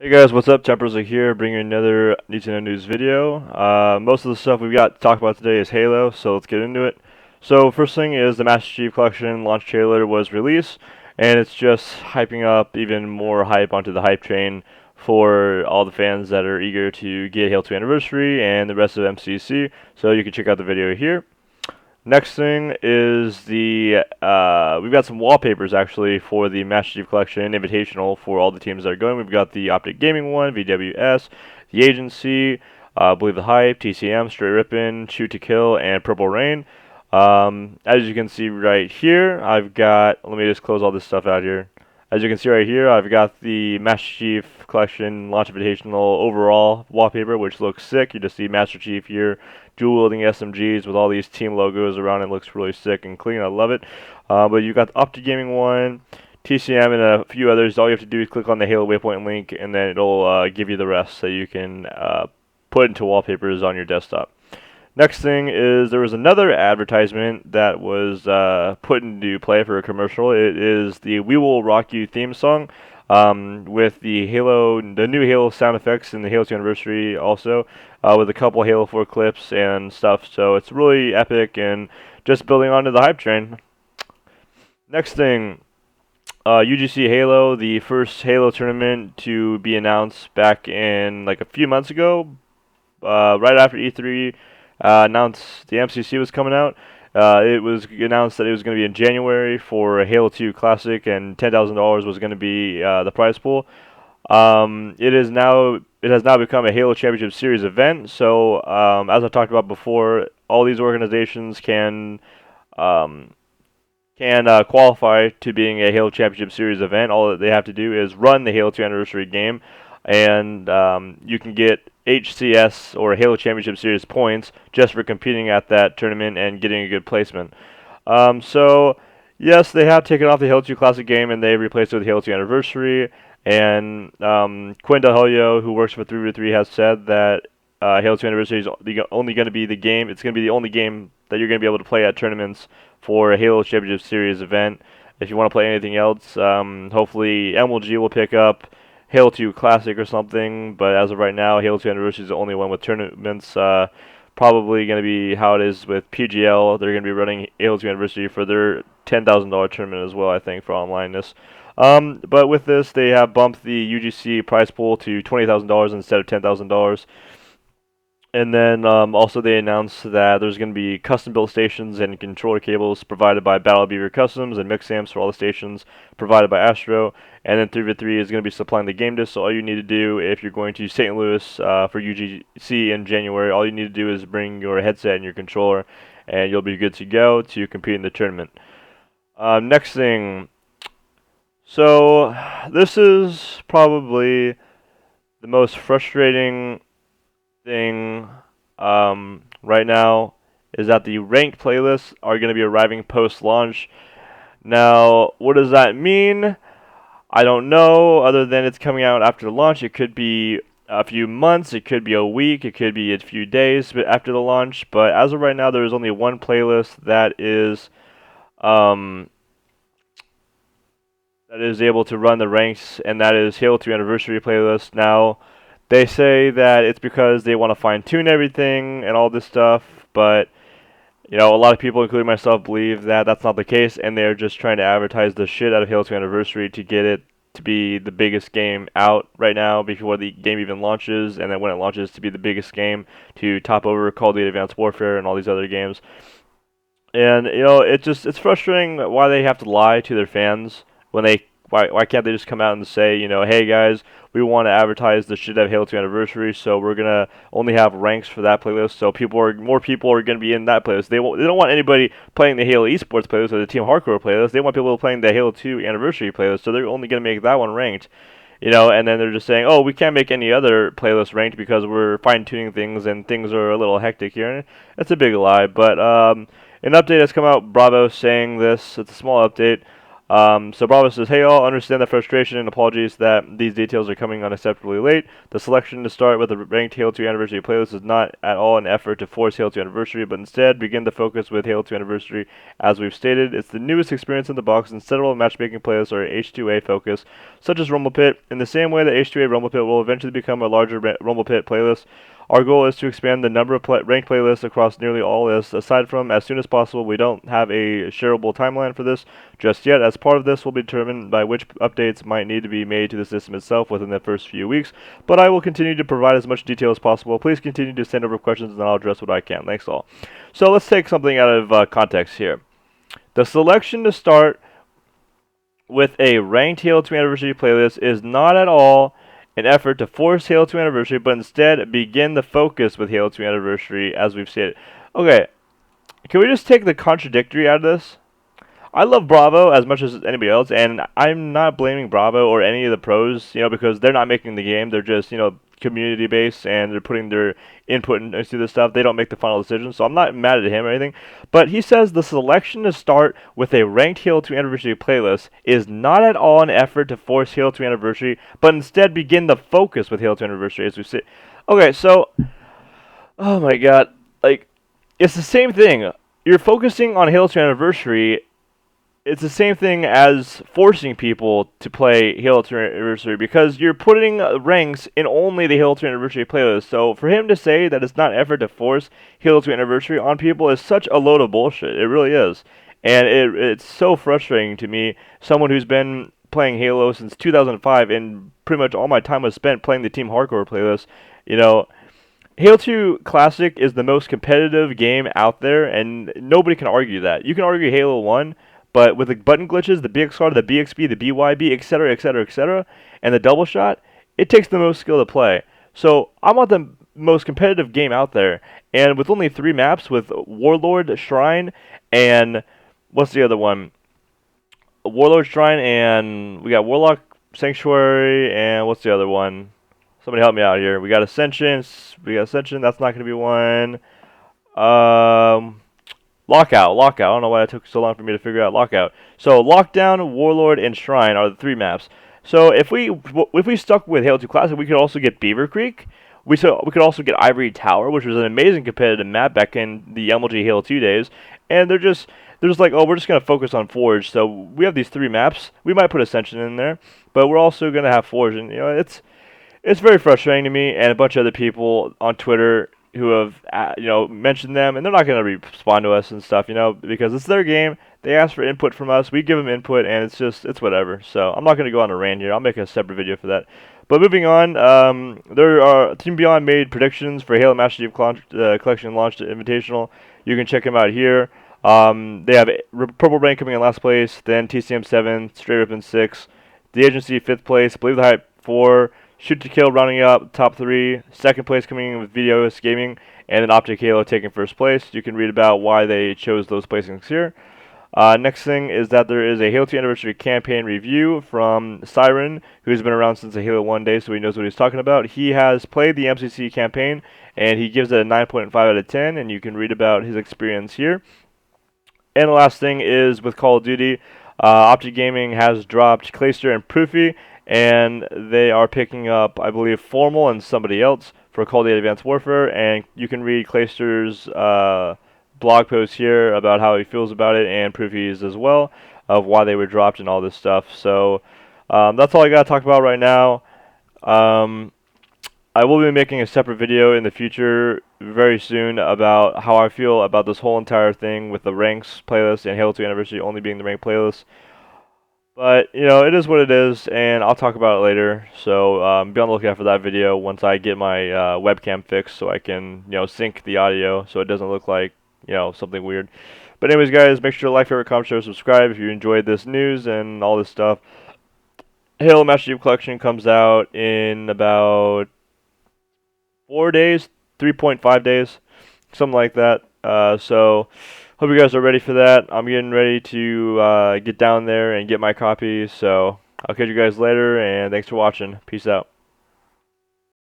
Hey guys, what's up? Temperistic here, bringing you another Need to Know News video. Most of the stuff we've got to talk about today is Halo, so let's get into it. So first thing is the Master Chief Collection launch trailer was released, and it's just hyping up even more hype onto the hype train for all the fans that are eager to get Halo 2 Anniversary and the rest of MCC. So you can check out the video here. Next thing is we've got some wallpapers actually for the Master Chief Collection Invitational for all the teams that are going. We've got the Optic Gaming one, VWS, the Agency, Believe the Hype, TCM, Straight Rippin', Shoot to Kill, and Purple Rain. As you can see right here, let me just close all this stuff out here. As you can see right here, I've got the Master Chief Collection Launch Invitational overall wallpaper, which looks sick. You just see Master Chief here, dual-wielding SMGs with all these team logos around it. Looks really sick and clean. I love it. But you've got the Opti Gaming one, TCM, and a few others. All you have to do is click on the Halo Waypoint link, and then it'll give you the rest so you can put into wallpapers on your desktop. Next thing is there was another advertisement that was put into play for a commercial. It is the "We Will Rock You" theme song with the new Halo sound effects in the Halo 2 Anniversary also, with a couple Halo 4 clips and stuff. So it's really epic and just building onto the hype train. Next thing, UGC Halo, the first Halo tournament to be announced back in like a few months ago, right after E3. Announced the MCC was coming out. It was announced that it was going to be in January for a Halo 2 Classic, and $10,000 was going to be the prize pool. It has now become a Halo Championship Series event. So as I talked about before, all these organizations can qualify to being a Halo Championship Series event. All that they have to do is run the Halo 2 Anniversary game, and you can get HCS or Halo Championship Series points just for competing at that tournament and getting a good placement. So yes, they have taken off the Halo 2 Classic game and they've replaced it with Halo 2 Anniversary. And Quinn Delhelio, who works for 3v3, has said that Halo 2 Anniversary is only going to be the game. It's going to be the only game that you're going to be able to play at tournaments for a Halo Championship Series event. If you want to play anything else, hopefully MLG will pick up Halo 2 Classic or something, but as of right now, Halo 2 Anniversary is the only one with tournaments. Probably going to be how it is with PGL. They're going to be running Halo 2 Anniversary for their $10,000 tournament as well, I think, for onlineness. But with this, they have bumped the UGC prize pool to $20,000 instead of $10,000. And then also they announced that there's going to be custom-built stations and controller cables provided by Battle Beaver Customs and mix amps for all the stations provided by Astro. And then 3v3 is going to be supplying the game disc. So all you need to do if you're going to St. Louis for UGC in January, all you need to do is bring your headset and your controller, and you'll be good to go to compete in the tournament. Next thing. So this is probably the most frustrating thing right now is that the ranked playlists are going to be arriving post-launch. Now, what does that mean? I don't know, other than it's coming out after the launch. It could be a few months, it could be a week, it could be a few days after the launch, but as of right now, there is only one playlist that is able to run the ranks, and that is Halo 2 Anniversary playlist. Now, they say that it's because they want to fine-tune everything and all this stuff, but a lot of people, including myself, believe that that's not the case, and they're just trying to advertise the shit out of Halo 2 Anniversary to get it to be the biggest game out right now before the game even launches, and then when it launches to be the biggest game to top over Call of Duty Advanced Warfare and all these other games. And it's frustrating why they have to lie to their fans when why can't they just come out and say, hey guys, we want to advertise the shit out of Halo 2 Anniversary, so we're gonna only have ranks for that playlist, so more people are gonna be in that playlist. They don't want anybody playing the Halo Esports playlist or the Team Hardcore playlist. They want people playing the Halo 2 Anniversary playlist, so they're only gonna make that one ranked. And then they're just saying, oh, we can't make any other playlist ranked because we're fine-tuning things and things are a little hectic here. And it's a big lie, but an update has come out, Bravo, saying this. It's a small update. So Bravo says, "Hey all, understand the frustration and apologies that these details are coming unacceptably late. The selection to start with a ranked Halo 2 Anniversary playlist is not at all an effort to force Halo 2 Anniversary, but instead begin the focus with Halo 2 Anniversary. As we've stated, it's the newest experience in the box, and several matchmaking playlists are H2A focus, such as Rumble Pit. In the same way that H2A Rumble Pit will eventually become a larger Rumble Pit playlist, our goal is to expand the number of ranked playlists across nearly all lists. Aside from as soon as possible, we don't have a shareable timeline for this just yet. As part of this will be determined by which updates might need to be made to the system itself within the first few weeks, but I will continue to provide as much detail as possible. Please continue to send over questions and I'll address what I can. Thanks all." So let's take something out of context here. The selection to start with a ranked Halo 2 Anniversary playlist is not at all an effort to force Halo 2 Anniversary, but instead begin the focus with Halo 2 Anniversary, as we've stated. Okay, can we just take the contradictory out of this? I love Bravo as much as anybody else, and I'm not blaming Bravo or any of the pros, because they're not making the game. They're just, community based, and they're putting their input into this stuff. They don't make the final decision, so I'm not mad at him or anything. But he says the selection to start with a ranked Halo 2 Anniversary playlist is not at all an effort to force Halo 2 Anniversary, but instead begin the focus with Halo 2 Anniversary, as we see. Okay, so, oh my god, it's the same thing. You're focusing on Halo 2 Anniversary. It's the same thing as forcing people to play Halo 2 Anniversary, because you're putting ranks in only the Halo 2 Anniversary playlist. So for him to say that it's not effort to force Halo 2 Anniversary on people is such a load of bullshit. It really is. And it's so frustrating to me, someone who's been playing Halo since 2005, and pretty much all my time was spent playing the Team Hardcore playlist. Halo 2 Classic is the most competitive game out there, and nobody can argue that. You can argue Halo 1, but with the button glitches, the BXR, the BXB, the BYB, etc., etc., etc., and the double shot, it takes the most skill to play. So I want the most competitive game out there, and with only 3 maps, with Warlord, Shrine, and what's the other one? Warlord, Shrine, and we got Warlock, Sanctuary, and what's the other one? Somebody help me out here. We got Ascension. That's not going to be one. Lockout. I don't know why it took so long for me to figure out Lockout. So Lockdown, Warlord, and Shrine are the 3 maps. So if we stuck with Halo 2 Classic, we could also get Beaver Creek. We could also get Ivory Tower, which was an amazing competitive map back in the MLG Halo 2 days. And they're just like, oh, we're just gonna focus on Forge. So we have these 3 maps. We might put Ascension in there, but we're also gonna have Forge, and it's very frustrating to me and a bunch of other people on Twitter who have mentioned them, and they're not going to respond to us and stuff, because it's their game. They ask for input from us, we give them input, and it's whatever. So I'm not going to go on a rant here. I'll make a separate video for that. But moving on, Team Beyond made predictions for Halo Master Chief Collection Launch Invitational. You can check them out here. They have Purple Rain coming in last place, then TCM 7, Straight Rip in 6, The Agency 5th place, Believe the Hype 4, Shoot to Kill rounding up top 3, second place coming in with Videos Gaming, and then Optic Halo taking first place. You can read about why they chose those placings here. Next thing is that there is a Halo 2 Anniversary campaign review from Siren, who's been around since the Halo 1 days, so he knows what he's talking about. He has played the MCC campaign, and he gives it a 9.5 out of 10, and you can read about his experience here. And the last thing is with Call of Duty, Optic Gaming has dropped Clayster and Proofy, and they are picking up, I believe, Formal and somebody else for Call of Duty Advanced Warfare, and you can read Clayster's blog post here about how he feels about it, and Proofy's as well, of why they were dropped and all this stuff. So that's all I got to talk about right now. I will be making a separate video in the future very soon about how I feel about this whole entire thing with the ranks playlist and Halo 2 Anniversary only being the ranked playlist. But, it is what it is, and I'll talk about it later. So be on the lookout for that video once I get my webcam fixed, so I can, sync the audio so it doesn't look like, something weird. But anyways, guys, make sure to like, favorite, comment, share, subscribe if you enjoyed this news and all this stuff. Halo Master Chief Collection comes out in about 4 days, 3.5 days, something like that. So hope you guys are ready for that. I'm getting ready to get down there and get my copy. So I'll catch you guys later, and thanks for watching. Peace out.